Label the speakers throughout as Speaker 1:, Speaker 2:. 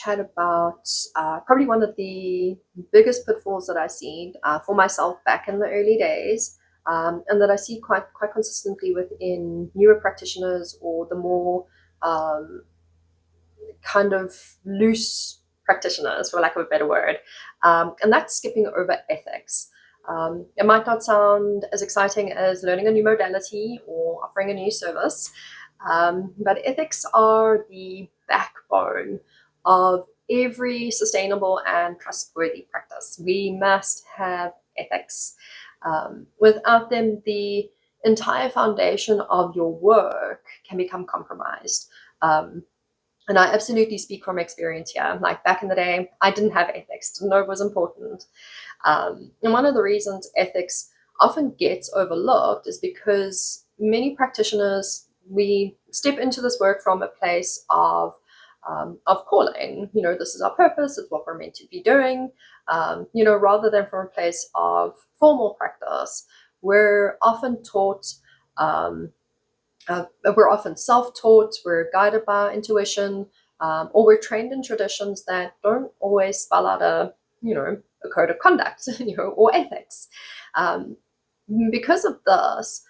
Speaker 1: chat about probably one of the biggest pitfalls that I've seen for myself back in the early days, and that I see quite consistently within newer practitioners or the more um, kind of loose practitioners, for lack of a better word, and that's skipping over ethics. It might not sound as exciting as learning a new modality or offering a new service, but ethics are the backbone of every sustainable and trustworthy practice. We must have ethics. Without them, the entire foundation of your work can become compromised. And I absolutely speak from experience here. Like back in the day, I didn't have ethics, didn't know it was important. And one of the reasons ethics often gets overlooked is because many practitioners, we step into this work from a place of calling. You know, this is our purpose, it's what we're meant to be doing. Rather than from a place of formal practice, we're often taught. We're often self-taught, we're guided by intuition, or we're trained in traditions that don't always spell out a code of conduct, or ethics. Um, because of this,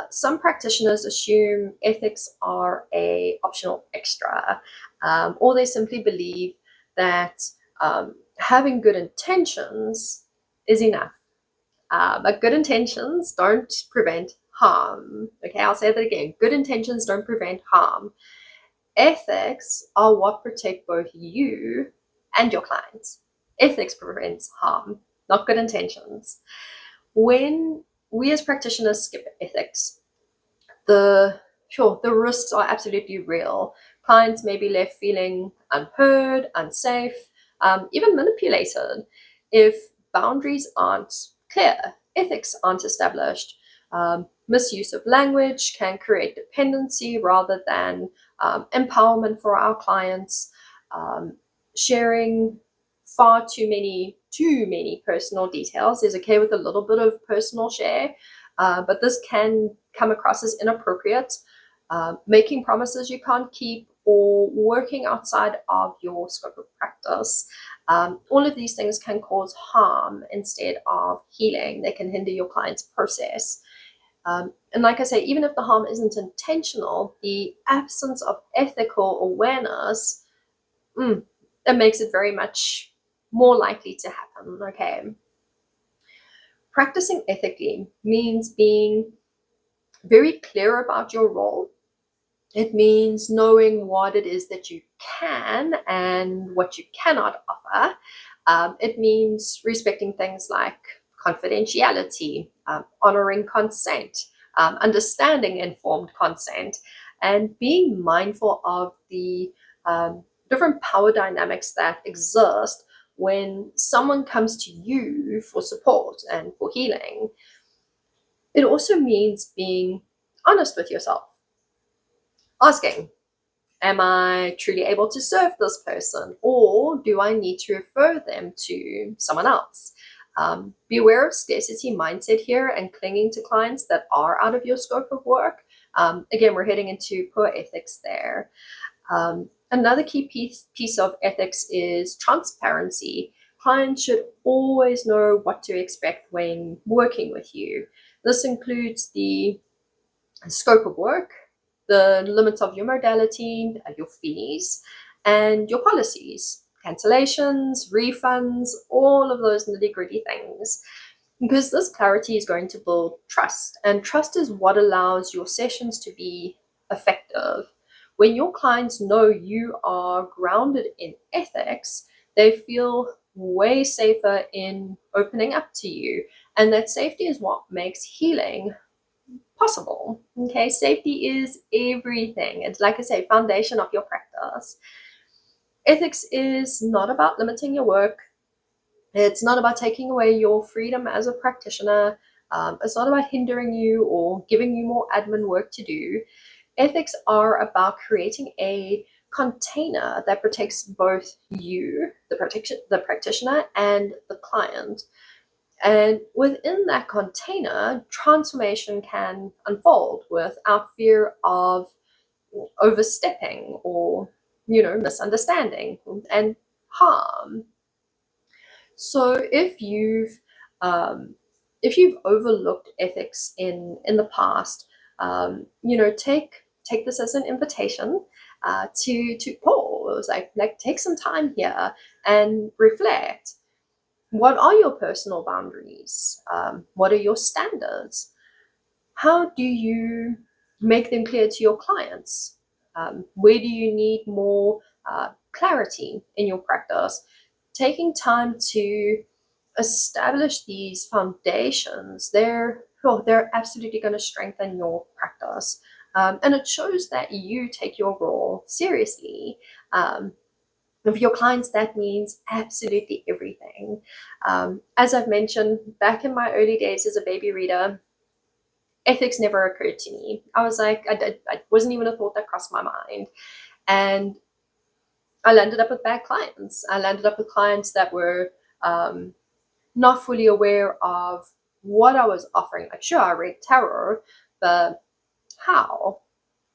Speaker 1: some practitioners assume ethics are a optional extra, or they simply believe that having good intentions is enough. But good intentions don't prevent harm. Okay, I'll say that again. Good intentions don't prevent harm. Ethics are what protect both you and your clients. Ethics prevents harm, not good intentions. When we as practitioners skip ethics, the risks are absolutely real. Clients may be left feeling unheard, unsafe, even manipulated if boundaries aren't clear, ethics aren't established. Misuse of language can create dependency rather than empowerment for our clients. Sharing too many personal details is okay with a little bit of personal share, but this can come across as inappropriate, making promises you can't keep, or working outside of your scope of practice. All of these things can cause harm instead of healing. They can hinder your client's process. And like I say, even if the harm isn't intentional, the absence of ethical awareness, it makes it very much more likely to happen. Okay. Practicing ethically means being very clear about your role. It means knowing what it is that you can and what you cannot offer. It means respecting things like confidentiality, honoring consent, understanding informed consent, and being mindful of the different power dynamics that exist when someone comes to you for support and for healing. It also means being honest with yourself, asking, am I truly able to serve this person, or do I need to refer them to someone else? Beware of scarcity mindset here and clinging to clients that are out of your scope of work. Again, we're heading into poor ethics there. Another key piece of ethics is transparency. Clients should always know what to expect when working with you. This includes the scope of work, the limits of your modality, your fees, and your policies, cancellations, refunds, all of those nitty-gritty things. Because this clarity is going to build trust, and trust is what allows your sessions to be effective. When your clients know you are grounded in ethics, they feel way safer in opening up to you. And that safety is what makes healing possible. Okay, safety is everything. It's, like I say, foundation of your practice. Ethics is not about limiting your work. It's not about taking away your freedom as a practitioner. It's not about hindering you or giving you more admin work to do. Ethics are about creating a container that protects both you, the practitioner, and the client. And within that container, transformation can unfold without fear of overstepping or misunderstanding and harm. So if you've overlooked ethics in the past, take this as an invitation to pause, like take some time here and reflect. What are your personal boundaries? What are your standards? How do you make them clear to your clients? Where do you need more clarity in your practice? Taking time to establish these foundations, they're absolutely going to strengthen your practice. And it shows that you take your role seriously. For your clients, that means absolutely everything. As I've mentioned, back in my early days as a baby reader, ethics never occurred to me. I was like, I wasn't even a thought that crossed my mind. And I landed up with bad clients. I landed up with clients that were not fully aware of what I was offering. Like, sure, I read tarot, but how?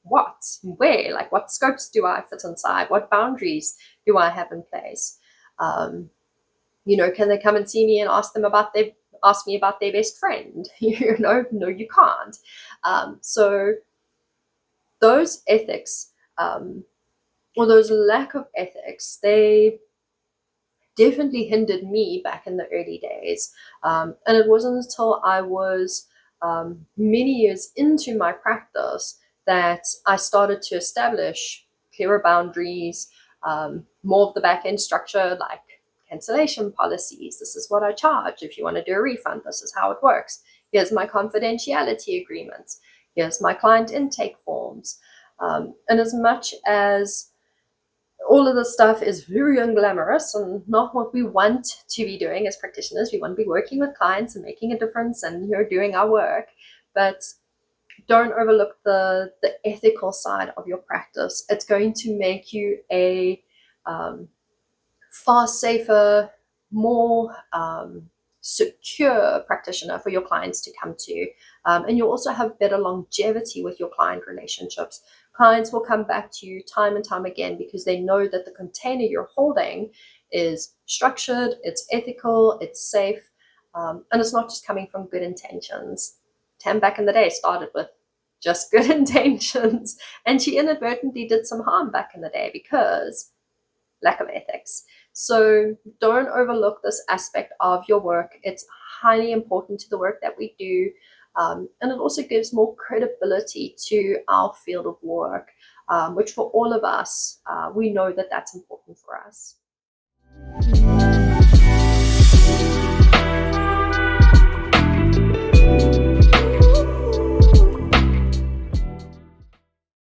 Speaker 1: What? Where? Like, what scopes do I fit inside? What boundaries do I have in place? Can they come and see me and ask me about their best friend? No, you can't. So those ethics, or those lack of ethics, they definitely hindered me back in the early days. And it wasn't until I was many years into my practice that I started to establish clearer boundaries, more of the back end structure, like cancellation policies. This is what I charge. If you want to do a refund, this is how it works. Here's my confidentiality agreements. Here's my client intake forms. And as much as all of this stuff is very unglamorous and not what we want to be doing as practitioners. We want to be working with clients and making a difference and doing our work. But don't overlook the ethical side of your practice. It's going to make you a far safer, more secure practitioner for your clients to come to. And you'll also have better longevity with your client relationships. Clients will come back to you time and time again because they know that the container you're holding is structured, it's ethical, it's safe, and it's not just coming from good intentions. Tam back in the day started with just good intentions, and she inadvertently did some harm back in the day because lack of ethics. So don't overlook this aspect of your work. It's highly important to the work that we do. And it also gives more credibility to our field of work, which for all of us, we know that that's important for us.